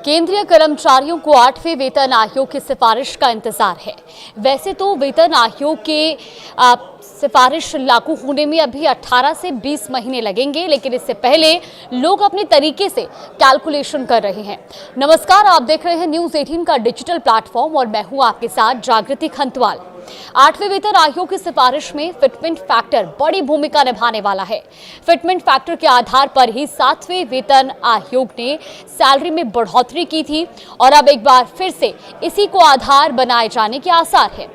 केंद्रीय कर्मचारियों को 8वें वेतन आयोग की सिफारिश का इंतजार है। वैसे तो वेतन आयोग के सिफारिश लागू होने में अभी 18 से 20 महीने लगेंगे, लेकिन इससे पहले लोग अपने तरीके से कैलकुलेशन कर रहे हैं। नमस्कार, आप देख रहे हैं न्यूज़ 18 का डिजिटल प्लेटफॉर्म और मैं हूं आपके साथ जागृति खंतवाल। 8वें वेतन आयोग की सिफारिश में फिटमेंट फैक्टर बड़ी भूमिका निभाने वाला है। फिटमेंट फैक्टर के आधार पर ही 7वें वेतन आयोग ने सैलरी में बढ़ोतरी की थी और अब एक बार फिर से इसी को आधार बनाए जाने के आसार है।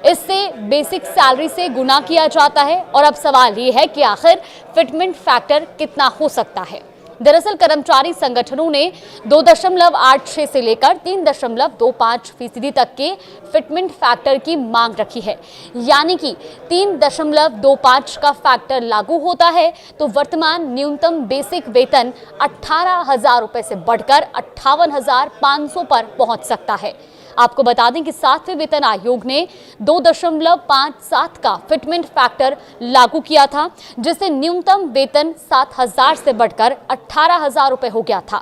इससे बेसिक सैलरी से गुना किया जाता है और अब सवाल ये है कि आखिर फिटमेंट फैक्टर कितना हो सकता है। दरअसल कर्मचारी संगठनों ने 2.86 से लेकर 3.25% तक के फिटमेंट फैक्टर की मांग रखी है। यानी कि 3.25 का फैक्टर लागू होता है तो वर्तमान न्यूनतम बेसिक वेतन 18,000 रुपए से बढ़कर 58,500 पर पहुंच सकता है। आपको बता दें कि 7वें वेतन आयोग ने 2.57 का फिटमेंट फैक्टर लागू किया था, जिससे न्यूनतम वेतन 7,000 से बढ़कर 18,000 रुपए हो गया था।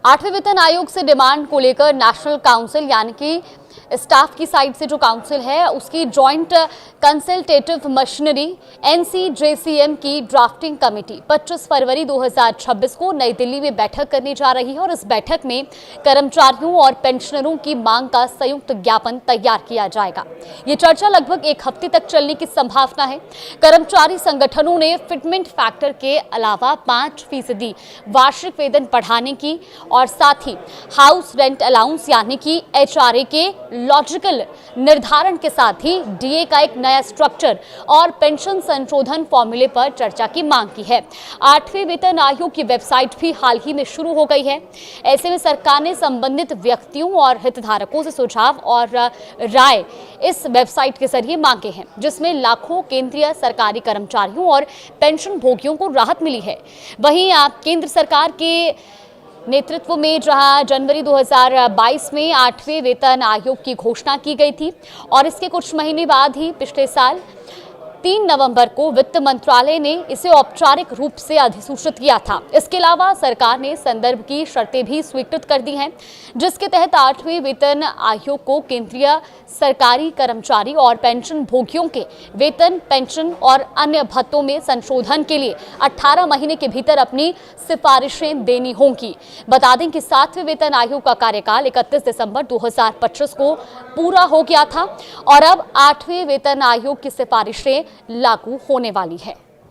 8वें वेतन आयोग से डिमांड को लेकर नेशनल काउंसिल यानी कि स्टाफ की साइड से जो काउंसिल है उसकी जॉइंट कंसल्टेटिव मशीनरी NCJCM की ड्राफ्टिंग कमेटी 25 फरवरी 2026 को नई दिल्ली में बैठक करने जा रही है और इस बैठक में कर्मचारियों और पेंशनरों की मांग का संयुक्त ज्ञापन तैयार किया जाएगा। ये चर्चा लगभग एक हफ्ते तक चलने की संभावना है। कर्मचारी संगठनों ने फिटमेंट फैक्टर के अलावा 5% वार्षिक वेतन बढ़ाने की और साथ ही हाउस रेंट अलाउंस यानी कि HRA के लॉजिकल निर्धारण के साथ ही DA का एक नया स्ट्रक्चर और पेंशन संशोधन फॉर्मूले पर चर्चा की मांग की है। 8वें वेतन आयोग की वेबसाइट भी हाल ही में शुरू हो गई है। ऐसे में सरकार ने संबंधित व्यक्तियों और हितधारकों से सुझाव और राय इस वेबसाइट के जरिए मांगे हैं, जिसमें लाखों केंद्रीय सरकारी कर्मचारियों और पेंशन भोगियों को राहत मिली है। वहीं केंद्र सरकार के नेतृत्व में जहां जनवरी 2022 में 8वें वेतन आयोग की घोषणा की गई थी और इसके कुछ महीने बाद ही पिछले साल 3 नवंबर को वित्त मंत्रालय ने इसे औपचारिक रूप से अधिसूचित किया था। इसके अलावा सरकार ने संदर्भ की शर्तें भी स्वीकृत कर दी हैं, जिसके तहत 8वें वेतन आयोग को केंद्रीय सरकारी कर्मचारी और पेंशन भोगियों के वेतन, पेंशन और अन्य भत्तों में संशोधन के लिए 18 महीने के भीतर अपनी सिफारिशें देनी होंगी। बता दें कि 7वें वेतन आयोग का कार्यकाल 31 दिसंबर 2025 को पूरा हो गया था और अब 8वें वेतन आयोग की सिफारिशें लागू होने वाली है।